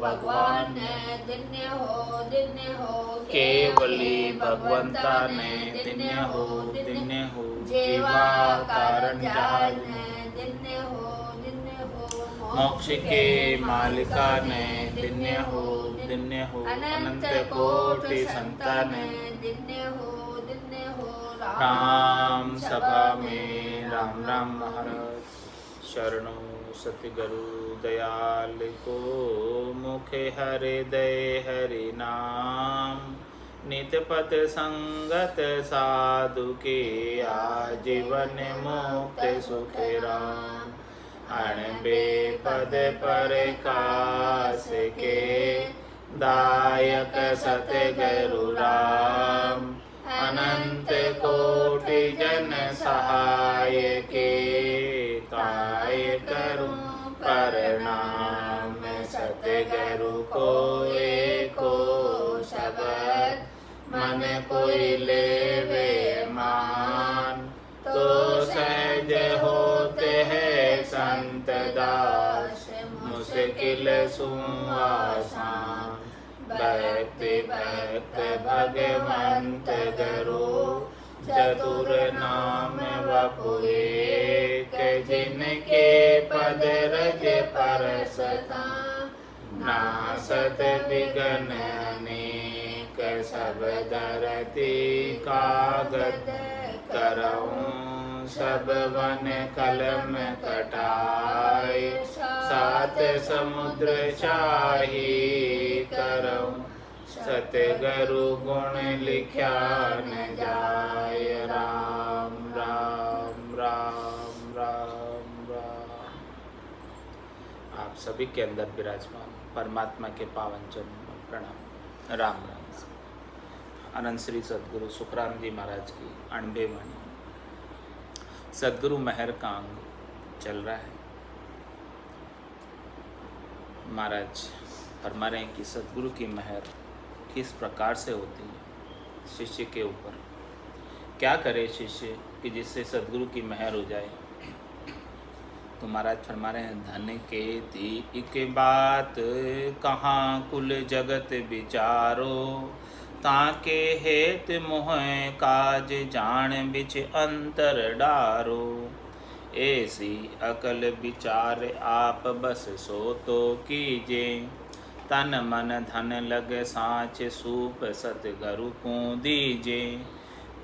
भगवान ने दिन्य हो केवली भगवंता ने दिन्य हो जीवा कारण जाने दिन्य हो मोक्ष के मालिका ने दिन्य हो अनंत कोटि संतान दिन्य हो राम सभा में राम राम महाराज शरणो सतगुरु दयाल को मुखे हृदय हरि नाम नित पथ संगत साधु के आजीवन मुक्त सुख राम अणबे पद पर कास के दायक सतगुरु राम अनंत कोटि जन सहाय के काय करूं प्रणाम सतगुरु को एको शब्द मन कोई लेवे मान तो सहज होते हैं संत दास मुश्किल सु आसान भक्ति भक्त भगवंत गुरु चतुर नाम वपुए जिनके पद रज परसता नासत विघ्न अनेक सब धरती कागद करऊं सब वन कलम कटाए सात समुद्र शाही करऊं सतगुरु गुण लिख्या न जाय राम राम राम राम राम। आप सभी के अंदर विराजमान परमात्मा के पावन चरणों में प्रणाम। राम राम। अनंत श्री सद्गुरु सुखराम जी महाराज की अणबे वाणी सद्गुरु महर का अंग चल रहा है। महाराज फरमा रहे हैं कि सद्गुरु की महर किस प्रकार से होती है शिष्य के ऊपर। क्या करे शिष्य कि जिससे सद्गुरु की महर हो जाए। तो महाराज फरमा रहे हैं धन के दी एक बात कहाँ कुल जगत विचारो ताके हेत मोह काज जान बिच अंतर डारो ऐसी अकल विचार आप बस सो तो कीजे तन मन धन लग साँच सूप सतगुरु को दीजे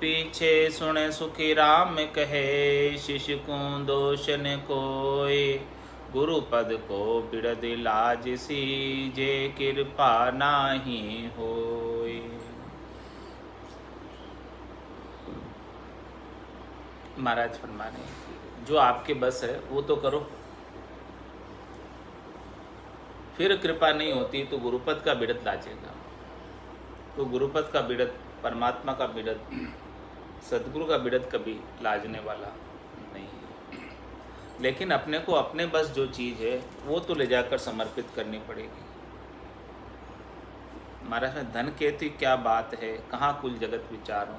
पीछे सुन सुखी राम कहे शिष्य को दोष न कोय गुरु पद को बिरद लाज सीजे कृपा नाही होय। महाराज फरमाने जो आपके बस है वो तो करो, फिर कृपा नहीं होती तो गुरुपद का बिड़त लाजेगा। तो गुरुपद का बिड़त, परमात्मा का बिड़त, सद्गुरु का बिड़त कभी लाजने वाला नहीं है। लेकिन अपने को अपने बस जो चीज़ है वो तो ले जाकर समर्पित करनी पड़ेगी। महाराज धन कहती क्या बात है कहाँ कुल जगत विचारो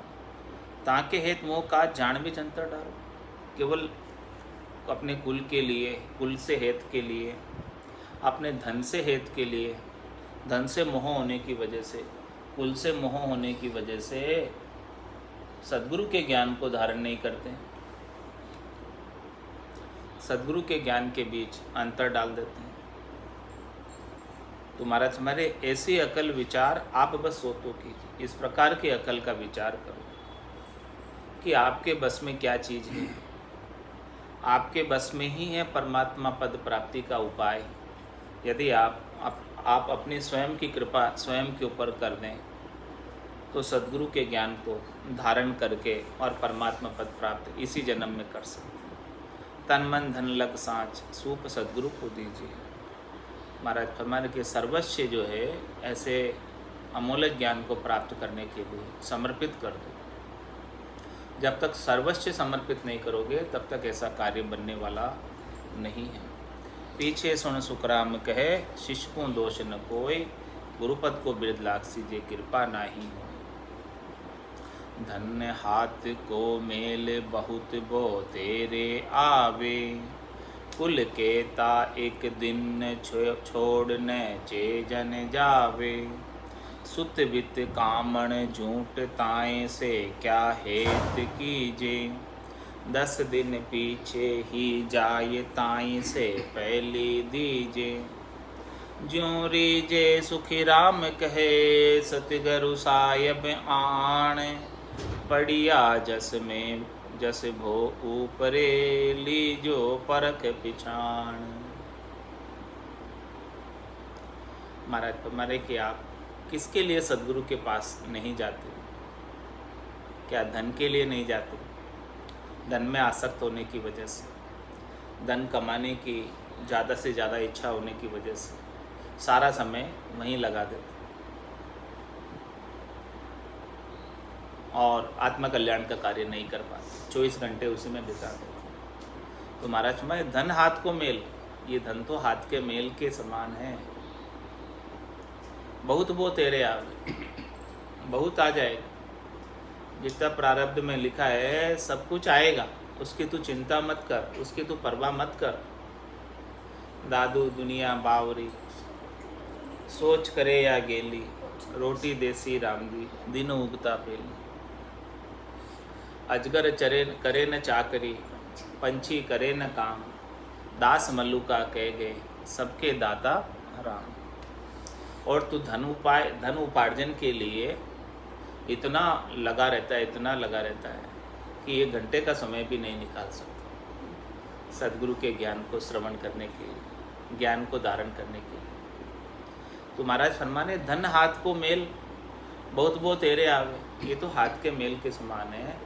ताके हेत मोह का जान भी अंतर डालो। केवल अपने कुल के लिए, कुल से हेत के लिए, अपने धन से हेत के लिए, धन से मोह होने की वजह से, कुल से मोह होने की वजह से सद्गुरु के ज्ञान को धारण नहीं करते, सद्गुरु के ज्ञान के बीच अंतर डाल देते हैं। तो महाराज हमारे ऐसी अकल विचार आप बस सो तो कीजिए। इस प्रकार की अकल का विचार करो कि आपके बस में क्या चीज़ है। आपके बस में ही है परमात्मा पद प्राप्ति का उपाय। यदि आप अपनी स्वयं की कृपा स्वयं के ऊपर कर दें तो सद्गुरु के ज्ञान को धारण करके और परमात्मा पद प्राप्त इसी जन्म में कर सकते हैं। तन मन धन लग साँच सूप सद्गुरु को दीजिए। महाराज फरमाने के सर्वस्व जो है ऐसे अमूल्य ज्ञान को प्राप्त करने के लिए समर्पित कर दो। जब तक सर्वस्व समर्पित नहीं करोगे तब तक ऐसा कार्य बनने वाला नहीं है। पीछे सुन सुखराम कहे शिष्य को दोष न कोय गुरुपद को बिरद लाग सीजे कृपा नाही हो। धन्य हाथ को मेल बहुत बो तेरे आवे कुल केता एक दिन छोड़ने चेजन जावे। सुत वित कामण झूठ ताए से क्या हेत कीजे। 10 दिन पीछे ही जाए ताई से पहली दीजे। ज्यों रीजे सुखी राम कहे सतगुरु साहिब आण। पड़िया जस में जस भो ऊपरे लीजो परख पिछाण। महाराज तुम्हारे कि आप किसके लिए सदगुरु के पास नहीं जाते? क्या धन के लिए नहीं जाते? धन में आसक्त होने की वजह से, धन कमाने की ज़्यादा से ज़्यादा इच्छा होने की वजह से सारा समय वहीं लगा देते और आत्मकल्याण का कार्य नहीं कर पाते, 24 घंटे उसी में बिता देते। तो महाराज मैं धन हाथ को मेल, ये धन तो हाथ के मेल के समान है। बहुत वो तेरे आवे, बहुत आ जाएगा। जितना प्रारब्ध में लिखा है सब कुछ आएगा, उसकी तू चिंता मत कर, उसकी तू परवाह मत कर। दादू दुनिया बावरी, सोच करे या गेली, रोटी देसी रामदी, दिन उगता पेली। अजगर चरे करे न चाकरी, पंछी करे न काम, दास मल्लुका कह गए सबके दाता राम। और तू धन उपार्जन के लिए इतना लगा रहता है, इतना लगा रहता है कि 1 घंटे का समय भी नहीं निकाल सकता सदगुरु के ज्ञान को श्रवण करने के लिए, ज्ञान को धारण करने के लिए। तो महाराज फरमाने धन हाथ को मेल, बहुत बहुत तेरे आवे। ये तो हाथ के मेल के समान है,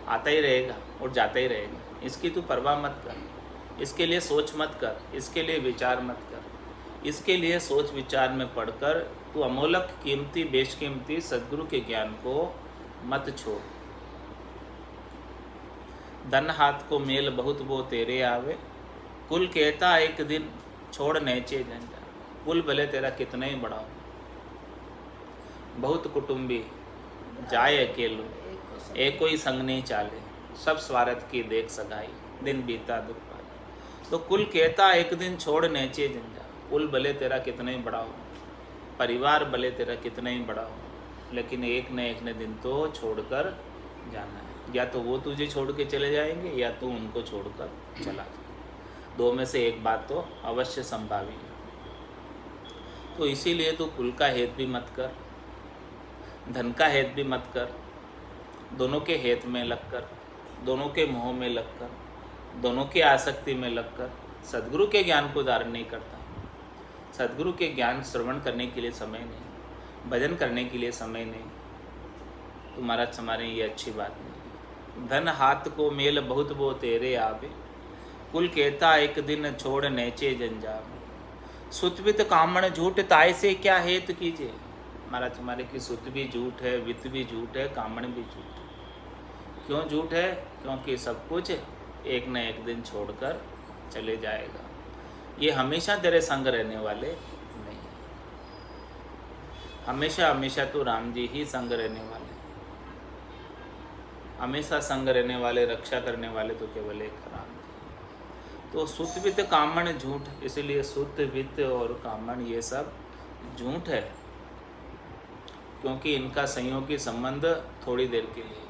आता ही रहेगा और जाता ही रहेगा। इसकी तू परवाह मत कर, इसके लिए सोच मत कर, इसके लिए विचार मत कर। इसके लिए सोच विचार में पढ़कर तू अमोलक कीमती बेशकीमती सद्गुरु के ज्ञान को मत छोड़। धन हाथ को मेल बहुत वो तेरे आवे, कुल कहता एक दिन छोड़ नेचे झंझा। कुल भले तेरा कितना ही बड़ा हो, बहुत कुटुंबी जाए अकेलो, एक कोई संग नहीं चाले, सब स्वार्थ की देख सगाई, दिन बीता दुख पाले। तो कुल कहता एक दिन छोड़ नेचे झंझा। कुल भले तेरा कितना ही बड़ा हो, परिवार भले तेरा कितना ही बड़ा हो, लेकिन एक न दिन तो छोड़कर जाना है। या तो वो तुझे छोड़ के चले जाएंगे या तू उनको छोड़कर चला जाए। 2 में से एक बात तो अवश्य संभावी है। तो इसीलिए तू कुल का हेत भी मत कर, धन का हेत भी मत कर। दोनों के हेत में लगकर, दोनों के मोह में लगकर, दोनों के आसक्ति में लगकर सद्गुरु के ज्ञान को धारण नहीं करता। सद्गुरु के ज्ञान श्रवण करने के लिए समय नहीं, भजन करने के लिए समय नहीं। तो महाराज हमारे ये अच्छी बात नहीं। धन हाथ को मेल बहुत वो तेरे आवे, कुल कहता एक दिन छोड़ नेचे जंजाब। सुतवित कामण झूठ ताय से क्या हेत कीजिए। महाराज हमारे की सुत भी झूठ है, वित्त भी झूठ है, कामण भी झूठ है। क्यों झूठ है? क्योंकि सब कुछ एक न एक दिन छोड़कर चले जाएगा। ये हमेशा तेरे संग रहने वाले नहीं, हमेशा हमेशा तो राम जी ही संग रहने वाले, हमेशा संग रहने वाले, रक्षा करने वाले तो केवल एक राम जी। तो सुत वित्त कामण झूठ, इसलिए सुत वित्त और कामण ये सब झूठ है, क्योंकि इनका संयोगी संबंध थोड़ी देर के लिए।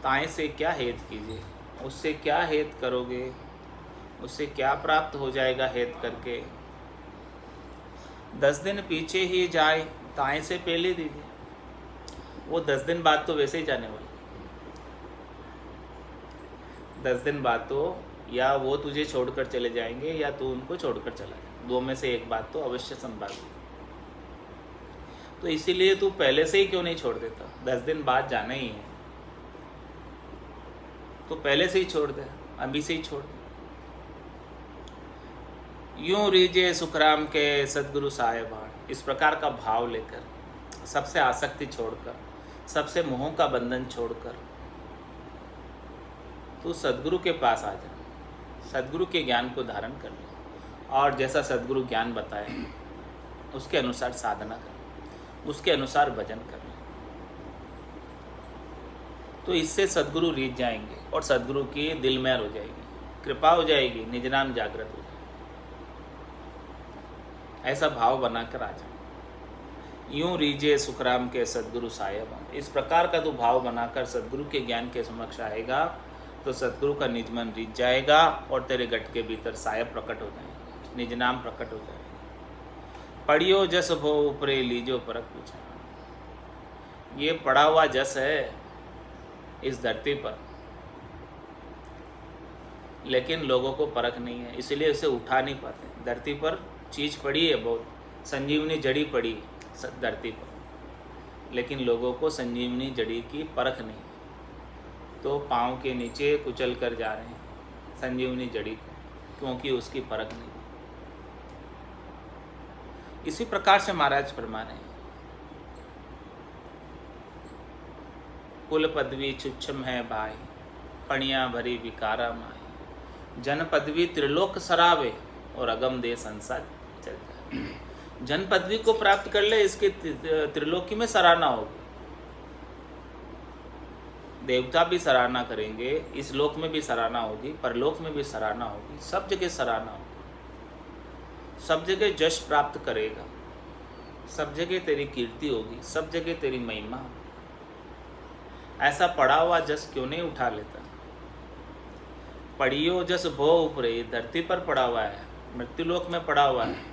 ताए से क्या हेत कीजिए, उससे क्या हेत करोगे, उससे क्या प्राप्त हो जाएगा हेत करके। 10 दिन पीछे ही जाए ताए से पहले दीजिए। वो 10 दिन बाद तो वैसे ही जाने वाले, 10 दिन बाद तो या वो तुझे छोड़कर चले जाएंगे या तू उनको छोड़कर चला जाए। 2 में से एक बात तो अवश्य संभाली। तो इसीलिए तू पहले से ही क्यों नहीं छोड़ देता? 10 दिन बाद जाना ही है तो पहले से ही छोड़ दे, अभी से ही छोड़ दे। यूं रीजे सुखराम के सद्गुरु साहेबान, इस प्रकार का भाव लेकर, सबसे आसक्ति छोड़कर, सबसे मोह का बंधन छोड़कर तू सद्गुरु के पास आ जा, सद्गुरु के ज्ञान को धारण कर ले और जैसा सद्गुरु ज्ञान बताए उसके अनुसार साधना कर, उसके अनुसार भजन कर ले। तो इससे सद्गुरु रीझ जाएंगे और सद्गुरु की दिल मैर हो जाएगी। कृपा हो जाएगी, निज नाम जागृत हो जाएगा। ऐसा भाव बनाकर आ जाओ। यूं रीजे सुखराम के सदगुरु साहेब। इस प्रकार का तो भाव बनाकर सदगुरु के ज्ञान के समक्ष आएगा तो सदगुरु का निज मन रीझ जाएगा और तेरे गट के भीतर साहेब प्रकट हो जाएगा, निज नाम प्रकट हो जाएगा। पढ़ियो जस भो ऊपरे लीजो परख पूछा। ये पड़ा हुआ जस है इस धरती पर, लेकिन लोगों को परख नहीं है, इसलिए इसे उठा नहीं पाते। धरती पर चीज़ पड़ी है बहुत, संजीवनी जड़ी पड़ी है धरती पर, लेकिन लोगों को संजीवनी जड़ी की परख नहीं, तो पाँव के नीचे कुचल कर जा रहे हैं संजीवनी जड़ी को, क्योंकि उसकी परख नहीं। इसी प्रकार से महाराज फरमा रहे हैं, कुल पदवी छुच्छम है भाई, पणिया भरी विकारा माई। जन पदवी त्रिलोक सरावे और अगम दे संसार चलता है। जन पदवी को प्राप्त कर ले, इसके त्रिलोकी में सराहना होगी, देवता भी सराहना करेंगे, इस लोक में भी सराहना होगी, परलोक में भी सराहना होगी, सब जगह सराहना होगी, सब जगह जश प्राप्त करेगा, सब जगह तेरी कीर्ति होगी, सब जगह तेरी महिमा होगी। ऐसा पड़ा हुआ जस क्यों नहीं उठा लेता? पढ़ियो जस भो ऊपरे, धरती पर पड़ा हुआ है, मृत्युलोक में पड़ा हुआ है,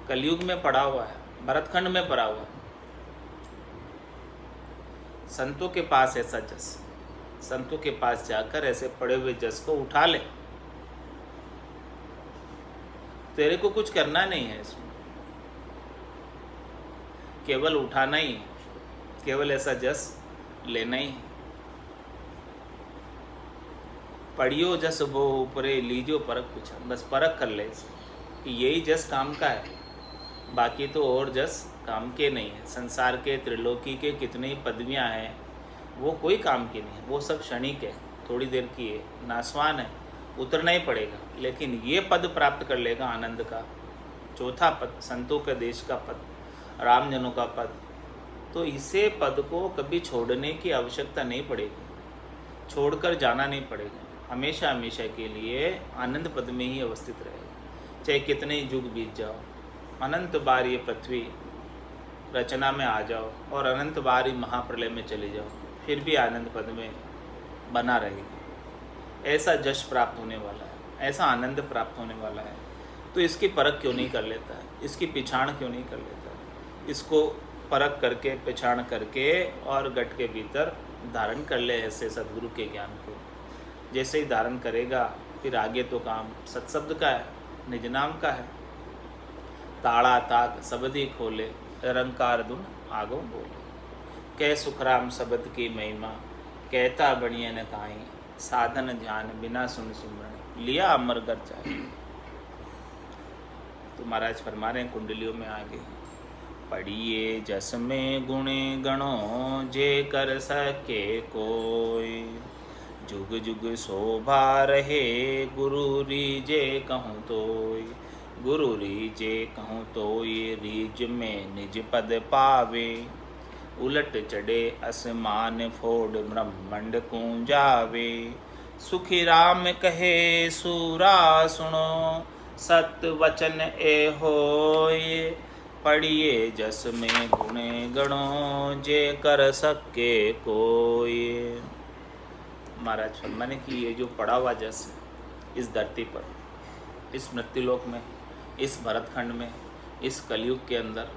कलयुग में पड़ा हुआ है, भरतखंड में पड़ा हुआ है। संतों के पास ऐसा जस, संतों के पास जाकर ऐसे पड़े हुए जस को उठा ले। तेरे को कुछ करना नहीं है इसमें, केवल उठाना ही है, केवल ऐसा जस लेना ही है। पढ़ियो जस वो ऊपरे लीजो परख पूछा, बस परख कर ले कि यही जस काम का है, बाकी तो और जस काम के नहीं है। संसार के त्रिलोकी के कितने ही पदवियाँ हैं, वो कोई काम की नहीं है, वो सब क्षणिक है, थोड़ी देर की है, नासवान है, उतरना ही पड़ेगा। लेकिन ये पद प्राप्त कर लेगा आनंद का, चौथा पद, संतों के देश का पद, रामजनों का पद, तो इसे पद को कभी छोड़ने की आवश्यकता नहीं पड़ेगी, छोड़कर जाना नहीं पड़ेगा, हमेशा हमेशा के लिए आनंद पद में ही अवस्थित रहेगा। चाहे कितने ही युग बीत जाओ, अनंत बार ये पृथ्वी रचना में आ जाओ और अनंत बार ही महाप्रलय में चले जाओ, फिर भी आनंद पद में बना रहेगा। ऐसा जश प्राप्त होने वाला है, ऐसा आनंद प्राप्त होने वाला है, तो इसकी परख क्यों नहीं कर लेता है? इसकी पिछाण क्यों नहीं कर लेता है? इसको परख करके, पिछाण करके और गट के भीतर धारण कर ले ऐसे सद्गुरु के ज्ञान को। जैसे ही धारण करेगा, फिर आगे तो काम सत्शब्द का है, निज नाम का है। ताड़ा ताक सबदी खोले, निरंकार धुन आगो बोले। कह सुखराम शब्द की महिमा, कहता बणियन ताई। साधन ध्यान बिना सुन सुमरण, लिया अमर कर चाहिए। तो महाराज फरमा रहे हैं कुंडलियों में आगे, पढ़िए जस में गुणे गणो, जे कर सके कोई। जुग जुग शोभा रहे, गुरु रीजे कहूँ तोय। गुरु रीजे कहूँ तोय, रीज में निज पद पावे। उलट चढ़े असमान, फोड़ ब्रह्मंड कूंजावे। सुखी राम कहे सूरा सुनो, सत्य वचन ए होय। पढ़िए जस में गुणे गणो, जे कर सके कोय। महाराज फरमाने की ये जो पड़ा हुआ जस इस धरती पर, इस मृत्युलोक में, इस भरतखंड में, इस कलयुग के अंदर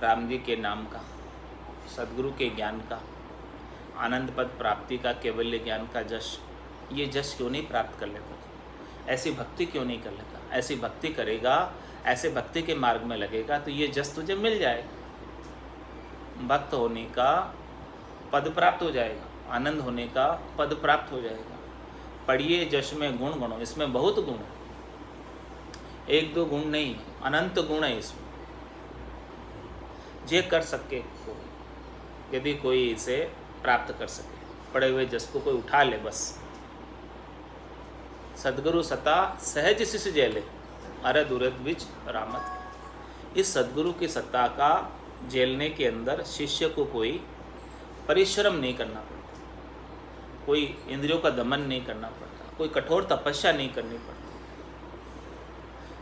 राम जी के नाम का, सद्गुरु के ज्ञान का, आनंद पद प्राप्ति का, केवल्य ज्ञान का जश, ये जश क्यों नहीं प्राप्त कर लेता? ऐसी भक्ति क्यों नहीं कर लेता? ऐसी भक्ति करेगा, ऐसे भक्ति के मार्ग में लगेगा तो ये जस तुझे मिल जाएगा। भक्त होने का पद प्राप्त हो जाएगा, आनंद होने का पद प्राप्त हो जाएगा। पढ़िए जश में गुण गणो, इसमें बहुत गुण है, एक दो गुण नहीं, अनंत गुण है इसमें। जे कर सके कोई, यदि कोई इसे प्राप्त कर सके, पड़े हुए जस को कोई उठा ले, बस सद्गुरु सता सहज शिष जेले, अरद उरद बिच रामत। इस सद्गुरु की सत्ता का झेलने के अंदर शिष्य को कोई परिश्रम नहीं करना पड़ता, कोई इंद्रियों का दमन नहीं करना पड़ता, कोई कठोर तपस्या नहीं करनी पड़ती।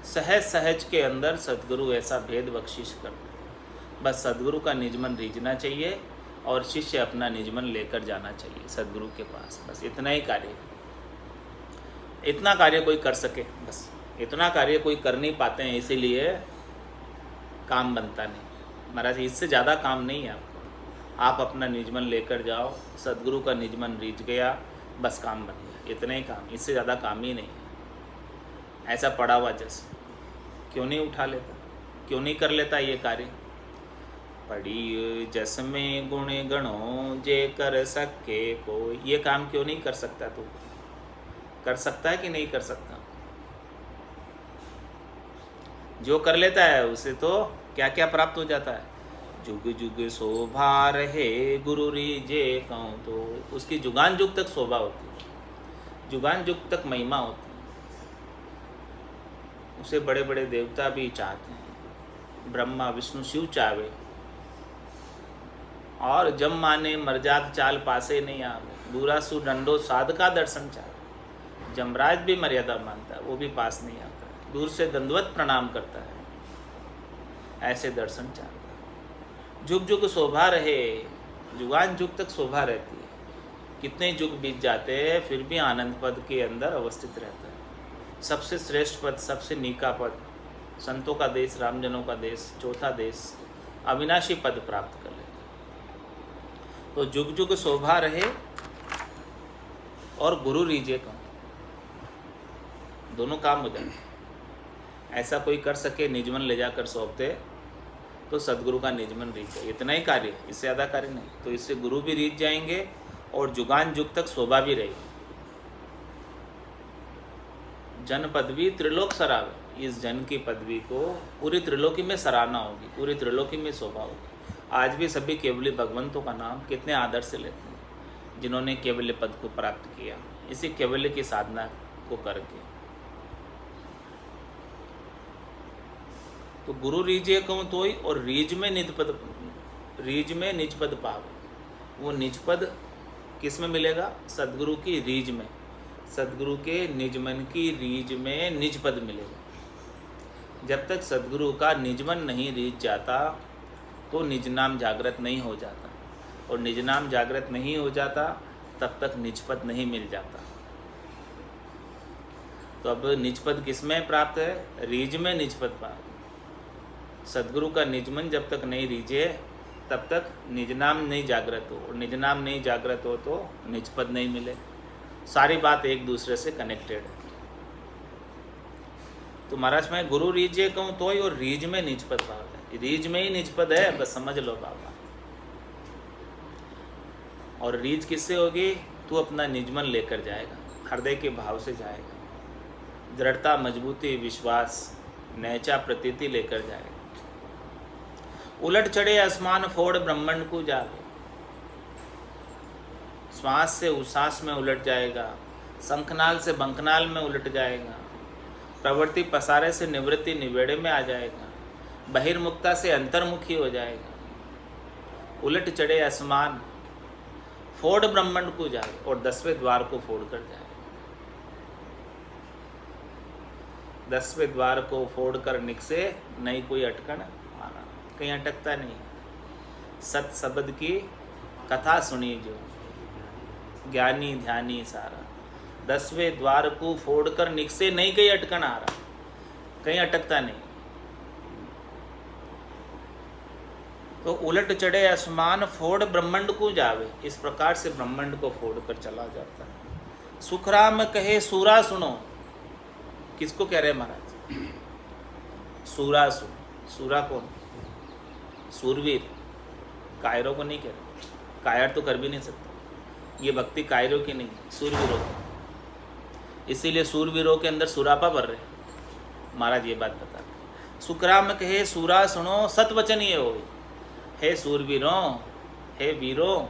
सहज सहज के अंदर सद्गुरु ऐसा भेद बख्शिश कर देते। बस सद्गुरु का निजमन रीझना चाहिए और शिष्य अपना निजमन लेकर जाना चाहिए सद्गुरु के पास। बस इतना ही कार्य है। इतना कार्य कोई कर सके, बस इतना कार्य कोई कर नहीं पाते हैं, इसीलिए काम बनता नहीं। महाराज इससे ज़्यादा काम नहीं है आपको। आप अपना निजमन लेकर जाओ, सद्गुरु का निजमन रीझ गया, बस काम बन गया। इतना ही काम, इससे ज़्यादा काम ही नहीं है। ऐसा पड़ा हुआ जैसे क्यों नहीं उठा लेता, क्यों नहीं कर लेता ये कार्य? पड़ी जस में गुण गणों जे कर सके कोई, ये काम क्यों नहीं कर सकता? तू कर सकता है कि नहीं कर सकता? जो कर लेता है उसे तो क्या क्या प्राप्त हो जाता है। जुग जुग शोभा रहे गुरु रीजे कहूँ, तो उसकी जुगान जुग तक शोभा होती है, जुगान जुग तक महिमा होती है। उसे बड़े बड़े देवता भी चाहते हैं, ब्रह्मा विष्णु शिव चाहे, और जम माने मर्जात चाल पासे नहीं आवे, दूरासु डंडो साधका दर्शन चाहे। जमराज भी मर्यादा मानता है, वो भी पास नहीं आता है, दूर से दंडवत प्रणाम करता है, ऐसे दर्शन चाहता है। जुग जुग शोभा रहे, जुगान जुग तक शोभा रहती है। कितने जुग बीत जाते हैं फिर भी आनंद पद के अंदर अवस्थित रहता है। सबसे श्रेष्ठ पद, सबसे नीका पद, संतों का देश, रामजनों का देश, चौथा देश, अविनाशी पद प्राप्त कर लेता है। तो जुग जुग शोभा रहे और गुरु रीजे कहूँ, दोनों काम हो जाते। ऐसा कोई कर सके, निजमन ले जाकर सौंपते तो सद्गुरु का निजमन रीझ जाए। इतना ही कार्य है, इससे ज़्यादा कार्य नहीं। तो इससे गुरु भी रीझ जाएंगे और जुगान जुग तक शोभा भी रहेगी। जन पदवी त्रिलोक सरावे, इस जन की पदवी को पूरी त्रिलोकी में सराहना होगी, पूरी त्रिलोकी में शोभा होगी। आज भी सभी केवली भगवंतों का नाम कितने आदर से लेते हैं, जिन्होंने केवल्य पद को प्राप्त किया, इसी केवल्य की साधना को करके। तो गुरु रीझे कहूँ तोई, और रीझ में निज पद पावे। वो निज पद किस में मिलेगा? सद्गुरु की रीझ में, सद्गुरु के निजमन की रीझ में निज पद मिलेगा। जब तक सद्गुरु का निजमन नहीं रीझ जाता तो निज नाम जागृत नहीं हो जाता, और निज नाम जागृत नहीं हो जाता तब तक निज पद नहीं मिल जाता। तो अब निज पद किस में प्राप्त है? रीझ में निज पद प्राप्त। सद्गुरु का निजमन जब तक नहीं रीझे तब तक निज नाम नहीं जागृत हो, और निज नाम नहीं जागृत हो तो निज पद नहीं मिले। सारी बात एक दूसरे से कनेक्टेड है। तो महाराज मैं गुरु रीझे कहूँ तो ही, और रीझ में निज पद भाव है, रीझ में ही निज पद है, बस समझ लो बाबा। और रीझ किससे होगी? तू अपना निजमन लेकर जाएगा, हृदय के भाव से जाएगा, दृढ़ता, मजबूती, विश्वास, नैचा प्रतीति लेकर जाएगा। उलट चढ़े आसमान फोड़ ब्रह्मांड को जावे, श्वास से उश्वास में उलट जाएगा, शंखनाल से बंखनाल में उलट जाएगा, प्रवृत्ति पसारे से निवृत्ति निवेड़े में आ जाएगा, बहिर्मुखता से अंतर्मुखी हो जाएगा। उलट चढ़े आसमान फोड़ ब्रह्मांड को जाए, और 10वें द्वार को फोड़ कर जाए। 10वें द्वार को फोड़ कर निकसे, नहीं कोई अटकन आना, कहीं अटकता नहीं। सत शब्द की कथा सुनी जो, ज्ञानी ध्यानी सारा। 10वें द्वार को फोड़कर निकसे, नहीं कहीं अटकन आ रहा, कहीं अटकता नहीं। तो उलट चढ़े आसमान फोड़ ब्रह्मांड को जावे, इस प्रकार से ब्रह्मांड को फोड़ कर चला जाता है। सुखराम कहे सूरा सुनो, किसको कह रहे हैं महाराज? सूरा सुन। सूरा कौन? सूरवीर। कायरों को नहीं कह रहे, कायर तो कर भी नहीं सकता। ये भक्ति कायरों की नहीं, सूरवीरों की। इसीलिए सूरवीरों के अंदर सुरापा भर रहे महाराज, ये बात बता। सुखराम कहे सूरा सुनो, सत वचन ये हो। हे सूरवीरों, हे वीरों,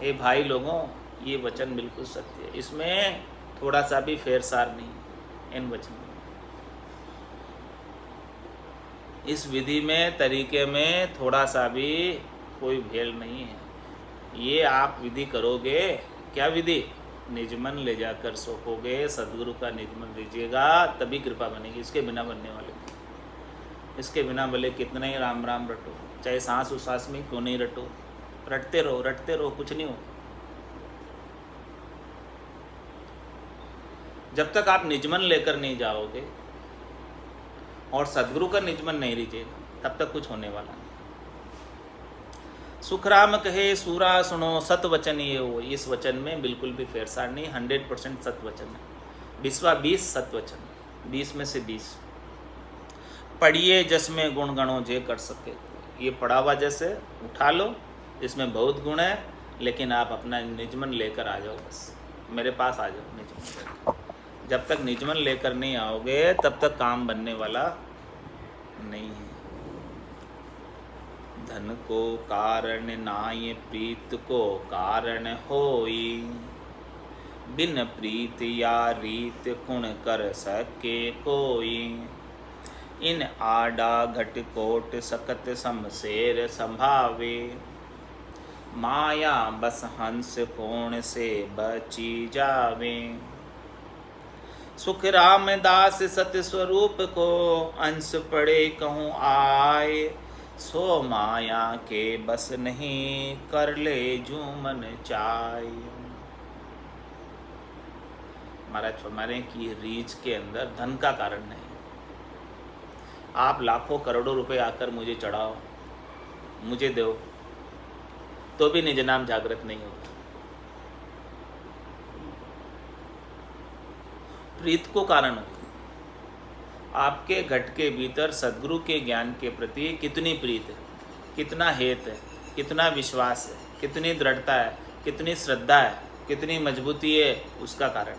हे भाई लोगों, ये वचन बिल्कुल सत्य है, इसमें थोड़ा सा भी फेरसार नहीं इन वचनों में। इस विधि में, तरीके में थोड़ा सा भी कोई भेल नहीं है। ये आप विधि करोगे, क्या विधि? निजमन ले जाकर सौंपोगे, सदगुरु का निजमन लीजिएगा, तभी कृपा बनेगी। इसके बिना बनने वाले नहीं। इसके बिना भले कितना ही राम राम रटो, चाहे सांस उसास में क्यों नहीं रटो, रटते रहो, कुछ नहीं हो। जब तक आप निजमन लेकर नहीं जाओगे और सदगुरु का निजमन नहीं लीजिएगा, तब तक कुछ होने वाला नहीं। सुखराम कहे सूरा सुनो, सत वचन ये हो। इस वचन में बिल्कुल भी फेरसार नहीं, 100% सत वचन है। 20 सत वचन, 20 में से 20। पढ़िए जस में गुण गणों जे कर सके। ये पढ़ा हुआ जैसे उठा लो, इसमें बहुत गुण है, लेकिन आप अपना निजमन लेकर आ जाओ, बस मेरे पास आ जाओ निजमन लेकर। जब तक निजमन लेकर नहीं आओगे तब तक काम बनने वाला नहीं है। धन को कारण नाय प्रीत को कारण होई, बिन प्रीत या रीत कुण कर सके कोई। इन आडा घट कोट सकत समशेर संभावे, माया बस हंस कोण से बची जावे। सुख रामदास सत्य स्वरूप को, अंश पड़े कहूँ आए। सो माया के बस नहीं, कर ले जो मन चाय। महाराज फरमाने की रीच के अंदर धन का कारण नहीं। आप लाखों करोड़ों रुपए आकर मुझे चढ़ाओ, मुझे दो, तो भी निज नाम जागृत नहीं होगा। प्रीत को कारण हो। आपके घट के भीतर सद्गुरु के ज्ञान के प्रति कितनी प्रीत है, कितना हेत है, कितना विश्वास है, कितनी दृढ़ता है, कितनी श्रद्धा है, कितनी मजबूती है, उसका कारण।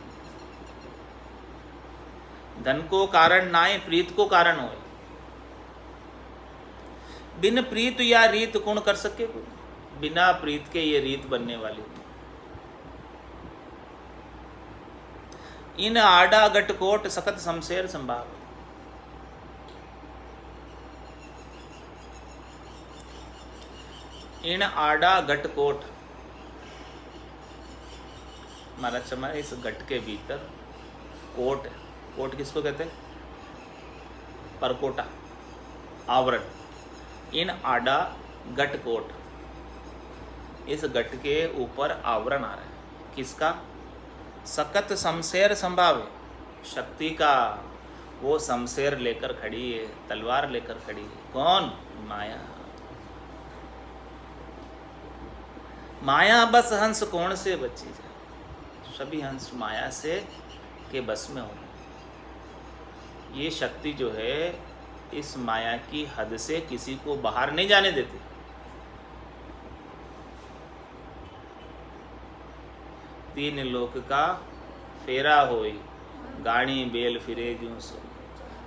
धन को कारण नाय, प्रीत को कारण हो। बिन प्रीत या रीत कौन कर सके? बिना प्रीत के ये रीत बनने वाली। इन आडा गटकोट सकत शमशेर संभाव। इन आडा गटकोट, महाराज समय इस घट के भीतर कोट है। कोट किसको कहते हैं? परकोटा, आवरण। इन आडा गटकोट, इस घट के ऊपर आवरण आ रहा है। किसका? सकत शमशेर संभावे, शक्ति का। वो शमशेर लेकर खड़ी है, तलवार लेकर खड़ी है। कौन? माया। माया बस हंस कोण से बची जाए। सभी हंस माया से के बस में हो गए। ये शक्ति जो है इस माया की हद से किसी को बाहर नहीं जाने देती। तीन लोक का फेरा होई, गाड़ी बेल फिरे ज्यों सो।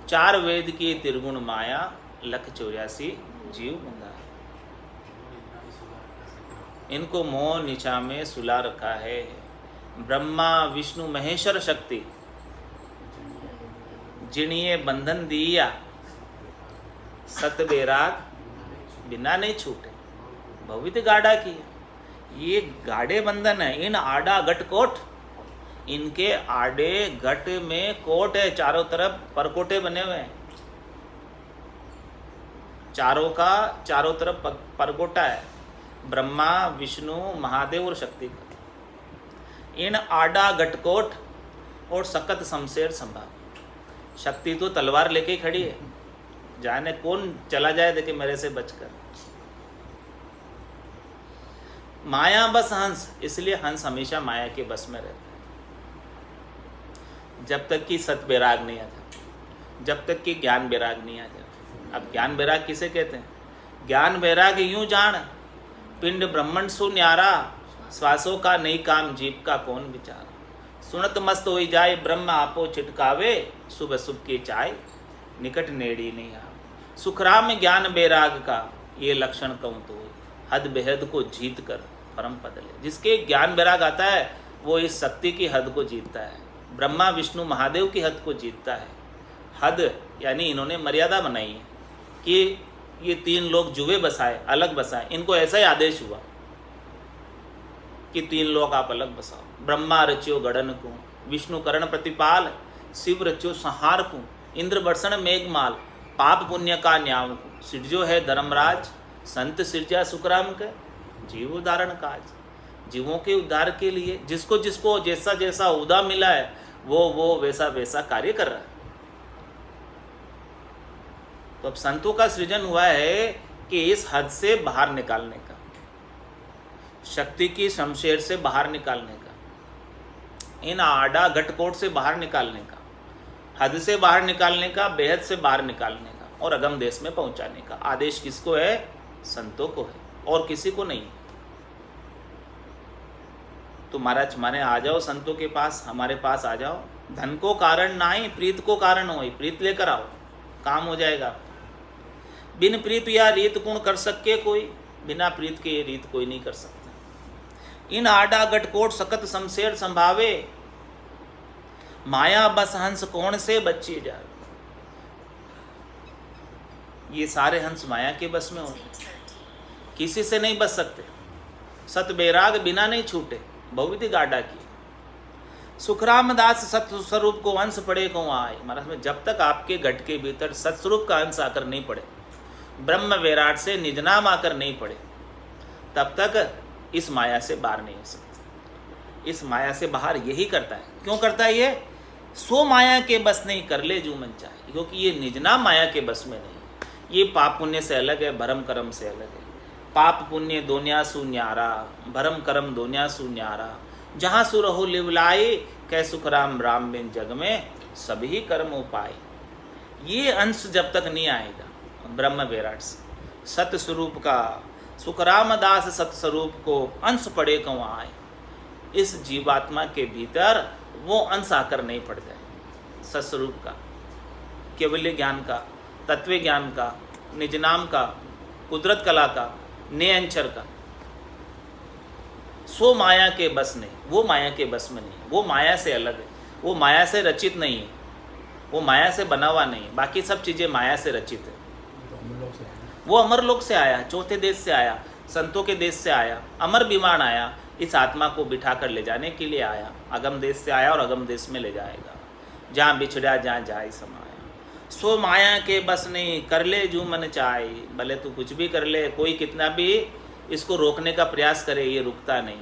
चार वेद की त्रिगुण माया, लख 84 जीव बंधा। इनको मोह निचा में सुला रखा है। ब्रह्मा विष्णु महेश्वर शक्ति, जिन्हें बंधन दिया, सत बेराग बिना नहीं छूटे। भवित गाड़ा की, ये गाड़े बंधन है। इन आडा गट कोट, इनके आडे गट में कोट है, चारों तरफ परकोटे बने हुए हैं। चारों तरफ परकोटा है, ब्रह्मा विष्णु महादेव और शक्ति का। इन आडा गटकोट और सकत शमशेर संभाव। शक्ति तो तलवार लेके ही खड़ी है, जाने कौन चला जाए देखे मेरे से बचकर। माया बस हंस, इसलिए हंस हमेशा माया के बस में रहता है। जब तक कि सत बैराग नहीं आ जाता, जब तक कि ज्ञान बैराग नहीं आ जाता। अब ज्ञान बैराग किसे कहते हैं? ज्ञान बैराग यूं जान, पिंड ब्रह्मण सु न्यारा। श्वासों का नहीं काम, जीव का कौन विचार। सुनत मस्त हो जाए, ब्रह्म आपो चिटकावे। सुबह सुबह की चाय, निकट नेड़ी नहीं आवे। सुखराम ज्ञान बैराग का ये लक्षण कहूँ तो, हद बेहद को जीत कर परम पद ले। जिसके ज्ञान बैराग आता है वो इस शक्ति की हद को जीतता है, ब्रह्मा विष्णु महादेव की हद को जीतता है। हद यानी इन्होंने मर्यादा बनाई है कि ये तीन लोग जुए बसाए, अलग बसाए। इनको ऐसा ही आदेश हुआ कि 3 लोक आप अलग बसाओ। ब्रह्मा रच्यो गड़न को, विष्णु करण प्रतिपाल, शिव रच्यो संहार को, इंद्र बरसण मेघमाल, पाप पुण्य का न्याव को, सिरजो है धर्मराज, संत सिरजा सुखराम के, जीव उदाहरण काज। जीवों के उद्धार के लिए जिसको जिसको जैसा जैसा उदा मिला है वो वैसा वैसा कार्य कर रहा है। तो अब संतों का सृजन हुआ है कि इस हद से बाहर निकालने का, शक्ति की शमशेर से बाहर निकालने का, इन आडा घटकोट से बाहर निकालने का, हद से बाहर निकालने का, बेहद से बाहर निकालने का और अगम देश में पहुंचाने का आदेश किसको है? संतों को है और किसी को नहीं। तो महाराज माने आ जाओ संतों के पास, हमारे पास आ जाओ। धन को कारण ना ही, प्रीत को कारण हो, प्रीत लेकर आओ, काम हो जाएगा। बिन प्रीत या रीत गुण कर सके कोई, बिना प्रीत के ये रीत कोई नहीं कर सकता। इन आडा गटकोट सकत शमशेर संभावे, माया बस हंस कौन से बच्चे जा। ये सारे हंस माया के बस में होते, किसी से नहीं बच सकते। सत बैराग बिना नहीं छूटे, बहुविधि गाडा की। सुखराम दास सत स्वरूप को अंश पड़े को आए। महाराज में जब तक आपके घट के भीतर सत्स्वरूप का अंश आकर नहीं पड़े, ब्रह्म विराट से निजनाम आकर नहीं पड़े, तब तक इस माया से बाहर नहीं हो सकते। इस माया से बाहर यही करता है। क्यों करता है ये? सो माया के बस नहीं कर ले जो मन चाहे, क्योंकि ये निजनाम माया के बस में नहीं। ये पाप पुण्य से अलग है, भरम कर्म से अलग है। पाप पुण्य दोन्या सु न्यारा, भरम कर्म दोन्या सु न्यारा। जहाँ सु रहो लिवलाए, कै सुख राम राम बिन जग में सभी कर्म उपाय। ये अंश जब तक नहीं आएगा ब्रह्म विराट से, सत स्वरूप का, सुखराम दास सत स्वरूप को अंश पड़े क्यों आए, इस जीवात्मा के भीतर वो अंश आकर नहीं पड़ जाए। सत्स्वरूप का, केवल्य ज्ञान का, तत्व ज्ञान का, निजनाम का, कुदरत कला का, नेअंचर का, सो माया के बस नहीं। वो माया के बस में नहीं, वो माया से अलग है, वो माया से रचित नहीं है, वो माया से बना हुआ नहीं। बाकी सब चीज़ें माया से रचित है। वो अमर लोक से आया, चौथे देश से आया, संतों के देश से आया, अमर विमान आया, इस आत्मा को बिठा कर ले जाने के लिए आया। अगम देश से आया और अगम देश में ले जाएगा। जहाँ बिछड़ा जहाँ जाए समाया। सो माया के बस नहीं, कर ले जो मन चाहे। भले तू कुछ भी कर ले, कोई कितना भी इसको रोकने का प्रयास करे, ये रुकता नहीं।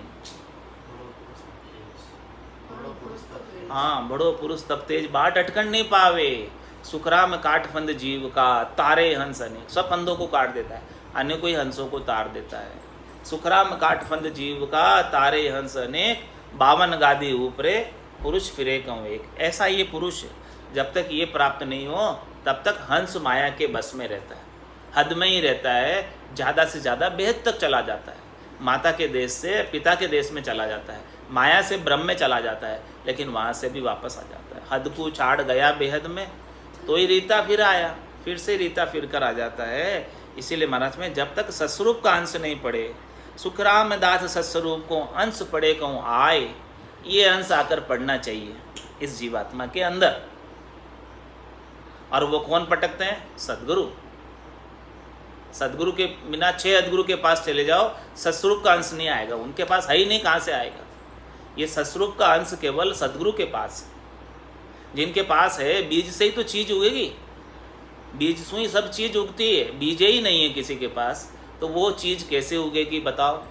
हाँ, बड़ो पुरुष तब तेज बाट अटकन नहीं पावे। सुखराम काट फंद जीव का, तारे हंस अनेक। सब फंदों को काट देता है, अन्य कोई हंसों को तार देता है। सुखराम काट फंद जीव का, तारे हंस अनेक। 52 गादी ऊपरे, पुरुष फिरे कौं एक। ऐसा ये पुरुष जब तक ये प्राप्त नहीं हो तब तक हंस माया के बस में रहता है, हद में ही रहता है। ज़्यादा से ज़्यादा बेहद तक चला जाता है, माता के देश से पिता के देश में चला जाता है, माया से ब्रह्म में चला जाता है, लेकिन वहाँ से भी वापस आ जाता है। हद को छाड़ गया बेहद में, तो ही रीता फिर आया, फिर से रीता फिर कर आ जाता है। इसीलिए महाराज में जब तक सत्स्वरूप का अंश नहीं पड़े, सुखराम दास सत्स्वरूप को अंश पड़े कहूँ आए, ये अंश आकर पढ़ना चाहिए इस जीवात्मा के अंदर। और वो कौन पटकते हैं? सद्गुरु। सद्गुरु के बिना 6 अद्गुरु के पास चले जाओ, सत्स्वरूप का अंश नहीं आएगा। उनके पास है ही नहीं, कहाँ से आएगा? ये सत्स्वरूप का अंश केवल सद्गुरु के पास है। जिनके पास है, बीज से ही तो चीज उगेगी, बीज से ही सब चीज उगती है। बीज ही नहीं है किसी के पास, तो वो चीज कैसे उगेगी बताओ?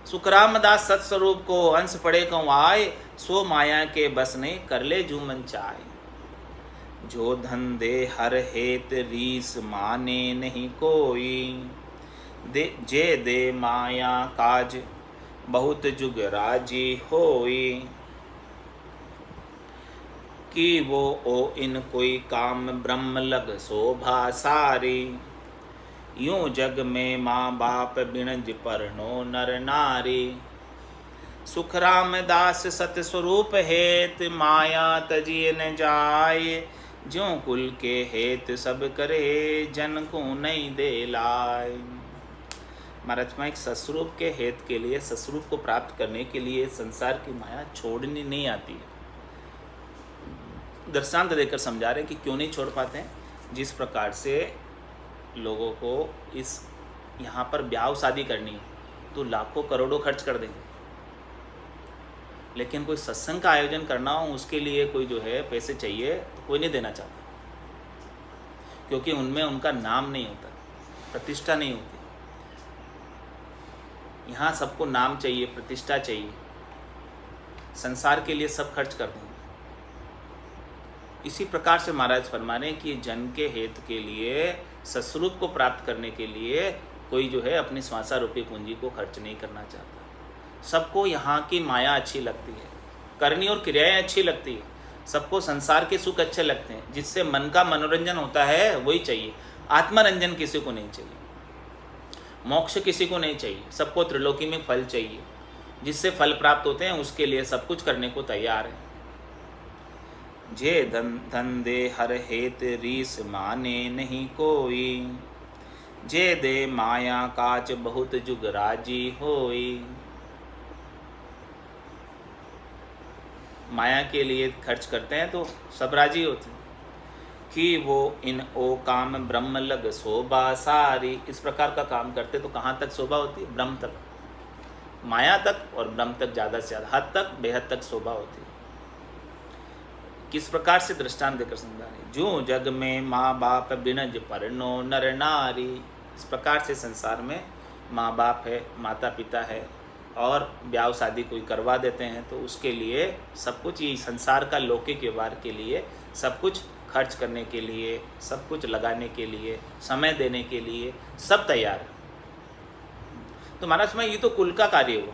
सुखराम दास सत्स्वरूप को अंश पड़े कहूँ आए, सो माया के बस नहीं, कर ले जो मन चाहे। जो धन दे हर हेत रीस माने नहीं कोई, दे जे दे माया काज बहुत जुग राजी होई। कि वो ओ इन कोई काम ब्रह्म लग शोभा सारी, यूं जग में माँ बाप बिणज परनो नर नारी। सुखराम दास सत स्वरूप हेत, माया तजिए न जाए। ज्यों कुल के हेत सब करे, जन को नहीं दे लाए। महाराज में एक सस्वरूप के हेत के लिए, सस्वरूप को प्राप्त करने के लिए संसार की माया छोड़नी नहीं आती है। दृष्टांत देकर समझा रहे हैं कि क्यों नहीं छोड़ पाते हैं। जिस प्रकार से लोगों को इस यहाँ पर ब्याह शादी करनी है, तो लाखों करोड़ों खर्च कर देंगे। लेकिन कोई सत्संग का आयोजन करना हो, उसके लिए कोई जो है पैसे चाहिए तो कोई नहीं देना चाहता, क्योंकि उनमें उनका नाम नहीं होता, प्रतिष्ठा नहीं होती। यहाँ सबको नाम चाहिए, प्रतिष्ठा चाहिए, संसार के लिए सब खर्च कर देंगे। इसी प्रकार से महाराज फरमा रहे हैं कि जन के हित के लिए, सत्स्वरूप को प्राप्त करने के लिए कोई जो है अपनी स्वासा रूपी पूंजी को खर्च नहीं करना चाहता। सबको यहाँ की माया अच्छी लगती है, करनी और क्रियाएं अच्छी लगती है, सबको संसार के सुख अच्छे लगते हैं, जिससे मन का मनोरंजन होता है वही चाहिए। आत्मरंजन किसी को नहीं चाहिए, मोक्ष किसी को नहीं चाहिए, सबको त्रिलोकी में फल चाहिए, जिससे फल प्राप्त होते हैं उसके लिए सब कुछ करने को तैयार है। जे धन दे हर हेत रीस माने नहीं कोई, जे दे माया काच बहुत जुग राजी होई। माया के लिए खर्च करते हैं तो सब राजी होते हैं कि वो इन ओ काम ब्रह्म लग शोभा सारी। इस प्रकार का काम करते तो कहाँ तक शोभा होती है? ब्रह्म तक, माया तक और ब्रह्म तक, ज़्यादा से ज़्यादा हद तक, बेहद तक शोभा होती है। किस प्रकार से दृष्टांत देकर समझा रहे? जो जग में माँ बाप बिनज परनो नर नारी। इस प्रकार से संसार में माँ बाप है, माता पिता है, और ब्याह शादी कोई करवा देते हैं तो उसके लिए सब कुछ, ये संसार का लौकिक व्यवहार के लिए सब कुछ खर्च करने के लिए, सब कुछ लगाने के लिए, समय देने के लिए सब तैयार है। तो महाराज में ये तो कुल का कार्य हुआ,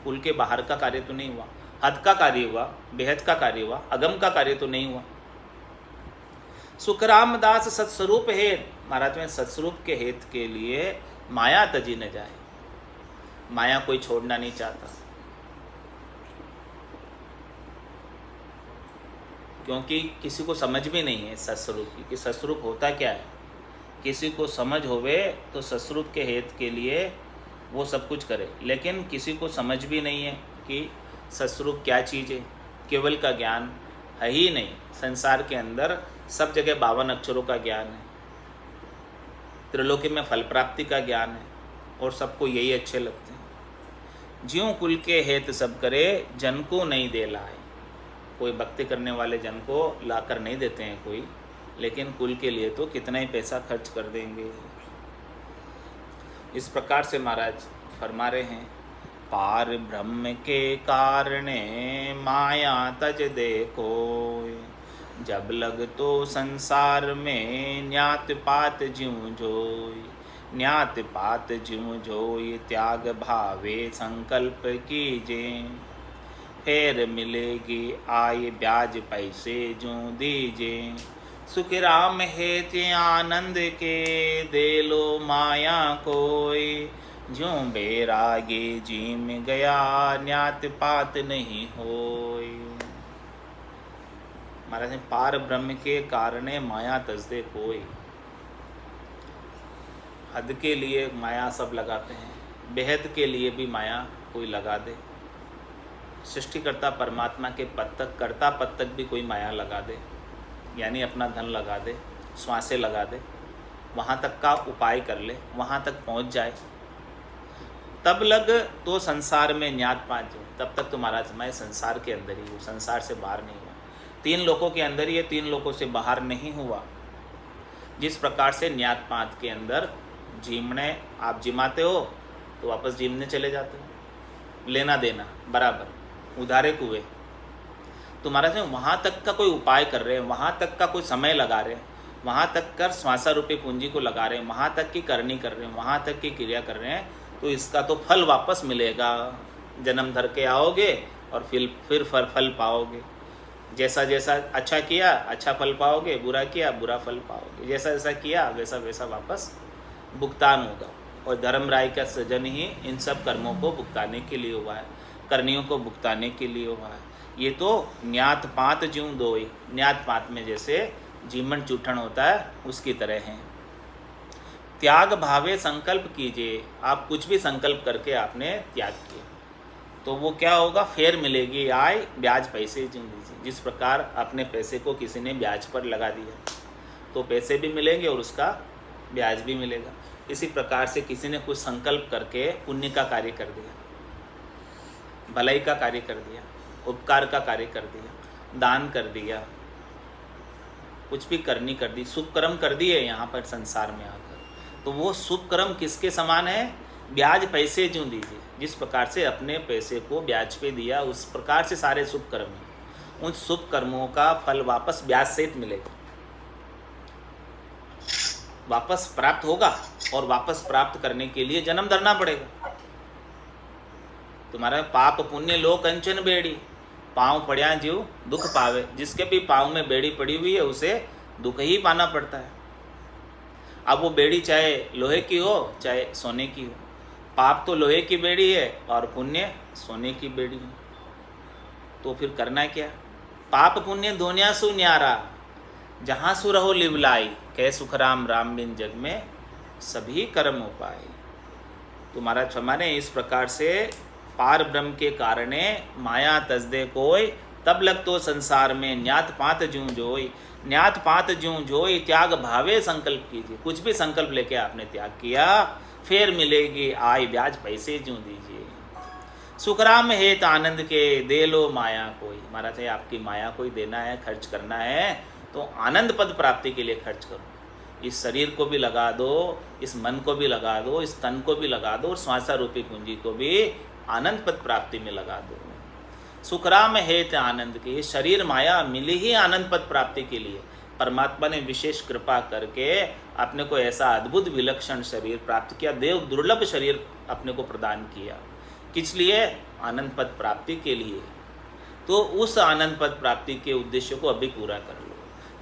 कुल के बाहर का कार्य तो नहीं हुआ, हद का कार्य हुआ, बेहद का कार्य हुआ, अगम का कार्य तो नहीं हुआ। सुखराम दास सत्स्वरूप हेत, महाराज में सत्स्वरूप के हेत के लिए माया तजी न जाए। माया कोई छोड़ना नहीं चाहता, क्योंकि किसी को समझ भी नहीं है सत्स्वरूप की, कि सत्स्वरूप होता क्या है। किसी को समझ होवे तो सत्स्वरूप के हेत के लिए वो सब कुछ करे, लेकिन किसी को समझ भी नहीं है कि सत्स्वरूप क्या चीज़ है। केवल का ज्ञान है ही नहीं, संसार के अंदर सब जगह 52 अक्षरों का ज्ञान है, त्रिलोकी में फल प्राप्ति का ज्ञान है, और सबको यही अच्छे लगते हैं। ज्यों कुल के हेत सब करे, जन को नहीं दे लाए। कोई भक्ति करने वाले जन को लाकर नहीं देते हैं कोई, लेकिन कुल के लिए तो कितना ही पैसा खर्च कर देंगे। इस प्रकार से महाराज फरमा रहे हैं, पार ब्रह्म के कारणे माया तज देखो, जब लग तो संसार में न्यात पात ज्यों जोई। न्यात पात ज्यों जोई त्याग भावे संकल्प कीजे, फिर मिलेगी आय ब्याज पैसे जो दीजे। सुख राम हेत आनंद के दे लो माया कोई, ज्यों बैरागे जीम गया न्यात पात नहीं होय। महाराज पार ब्रह्म के कारणे माया तजदे कोई। हद के लिए माया सब लगाते हैं, बेहद के लिए भी माया कोई लगा दे। सृष्टिकर्ता परमात्मा के पद तक, कर्ता पद तक भी कोई माया लगा दे, यानी अपना धन लगा दे, श्वासें लगा दे, वहाँ तक का उपाय कर ले, वहाँ तक पहुँच जाए, तब लग तो संसार में न्यात पाँच। तब तक तुम्हारा समय संसार के अंदर ही हो, संसार से बाहर नहीं हुआ। 3 लोकों के अंदर ही है, 3 लोकों से बाहर नहीं हुआ। जिस प्रकार से न्यात पात के अंदर जीमने आप जिमाते हो तो वापस जीमने चले जाते हो, लेना देना बराबर, उधारे कुएं। तुम्हारा से वहाँ तक का कोई उपाय कर रहे हैं, वहाँ तक का कोई समय लगा रहे हैं, वहाँ तक कर स्वासा रूपी पूंजी को लगा रहे हैं, वहाँ तक की करनी कर रहे हैं, वहाँ तक की क्रिया कर रहे हैं, तो इसका तो फल वापस मिलेगा। जन्म धर के आओगे और फिर फल पाओगे। जैसा जैसा अच्छा किया अच्छा फल पाओगे, बुरा किया बुरा फल पाओगे। जैसा जैसा किया वैसा वैसा वापस भुगतान होगा। और धर्मराय का सृजन ही इन सब कर्मों को भुगताने के लिए हुआ है, करनियों को भुगताने के लिए हुआ है। ये तो न्यात पात ज्यों दोई, न्यात पात में जैसे जीवन चूठन होता है उसकी तरह है। त्याग भावे संकल्प कीजिए। आप कुछ भी संकल्प करके आपने त्याग किया तो वो क्या होगा, फेर मिलेगी आय ब्याज पैसे ज्यों दीजिए। जिस प्रकार अपने पैसे को किसी ने ब्याज पर लगा दिया तो पैसे भी मिलेंगे और उसका ब्याज भी मिलेगा। इसी प्रकार से किसी ने कुछ संकल्प करके पुण्य का कार्य कर दिया, भलाई का कार्य कर दिया, उपकार का कार्य कर दिया, दान कर दिया, कुछ भी करनी कर दी, शुभ कर्म कर दिए यहाँ पर संसार में आकर, तो वो शुभ कर्म किसके समान है? ब्याज पैसे जो दीजिए, जिस प्रकार से अपने पैसे को ब्याज पे दिया उस प्रकार से सारे शुभ कर्म हैं, उन शुभ कर्मों का फल वापस ब्याज सहित मिलेगा, वापस प्राप्त होगा। और वापस प्राप्त करने के लिए जन्म धरना पड़ेगा। तुम्हारा पाप पुण्य लो कंचन बेड़ी, पाँव पड़िया जीव दुख पावे। जिसके भी पाँव में बेड़ी पड़ी हुई है उसे दुख ही पाना पड़ता है। अब वो बेड़ी चाहे लोहे की हो चाहे सोने की हो, पाप तो लोहे की बेड़ी है और पुण्य सोने की बेड़ी है। तो फिर करना क्या? पाप पुण्य दोनिया सु न्यारा, जहाँ सु रहो लिवलाई, कह सुखराम राम बिन जग में सभी कर्म उपाय। तुम्हारा क्षमा ने इस प्रकार से पार ब्रह्म के कारणे माया तजदे कोई, तब लग तो संसार में न्यात पात जूं जोई। न्यात पात जूं जोई, त्याग भावे संकल्प कीजिए। कुछ भी संकल्प लेके आपने त्याग किया, फिर मिलेगी आय ब्याज पैसे जूं दीजिए। सुखराम हेत आनंद के दे लो माया कोई। महाराज है आपकी माया कोई देना है, खर्च करना है तो आनंद पद प्राप्ति के लिए खर्च करो। इस शरीर को भी लगा दो, इस मन को भी लगा दो, इस तन को भी लगा दो और श्वासा रूपी पूंजी को भी आनंद पद प्राप्ति में लगा दो। सुखराम हेत आनंद के, शरीर माया मिली ही आनंद पद प्राप्ति के लिए। परमात्मा ने विशेष कृपा करके अपने को ऐसा अद्भुत विलक्षण शरीर प्राप्त किया, देव दुर्लभ शरीर अपने को प्रदान किया। किस लिए? आनंद पद प्राप्ति के लिए। तो उस आनंद पद प्राप्ति के उद्देश्य को अभी पूरा कर लो।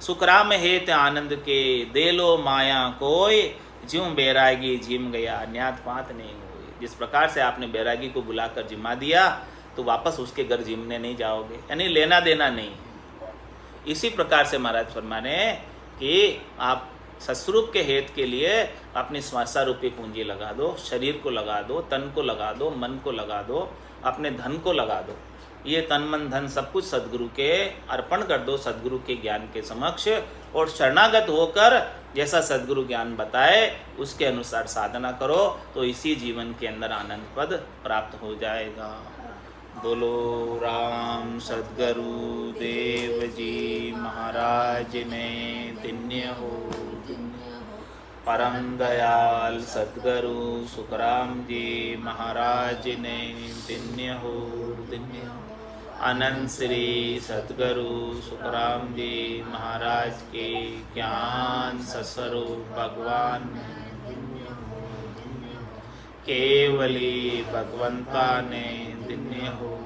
सुखराम हेत आनंद के दे लो माया कोई, ज्यों बैरागी जिम गया न्यात पात नहीं हुई। जिस प्रकार से आपने बैरागी को बुलाकर जिमा दिया तो वापस उसके घर जिमने नहीं जाओगे, यानी लेना देना नहीं। इसी प्रकार से महाराज फरमाने कि आप सस्वरूप के हेत के लिए अपनी श्वासा रूपी पूंजी लगा दो, शरीर को लगा दो, तन को लगा दो, मन को लगा दो, अपने धन को लगा दो। ये तन मन धन सब कुछ सद्गुरु के अर्पण कर दो, सद्गुरु के ज्ञान के समक्ष, और शरणागत होकर जैसा सद्गुरु ज्ञान बताए उसके अनुसार साधना करो, तो इसी जीवन के अंदर आनंद पद प्राप्त हो जाएगा। बोलो राम सद्गुरु देव जी महाराज ने धन्य हो। परम दयाल सद्गुरु सुखराम जी महाराज ने धन्य हो, धन्य हो। अनंत श्री सद्गुरु सुखराम जी महाराज के ज्ञान सस्वरूप भगवान केवली भगवंता ने धन्य हो।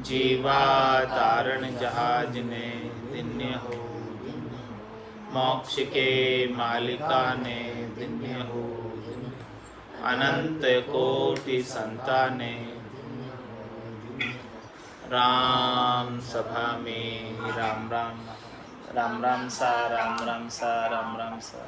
जीवा तारण जहाज ने धन्य हो। मोक्ष के मालिका ने धन्य हो। अनंत कोटि संता ने राम सभा में राम राम राम राम सा राम राम सा राम राम सा।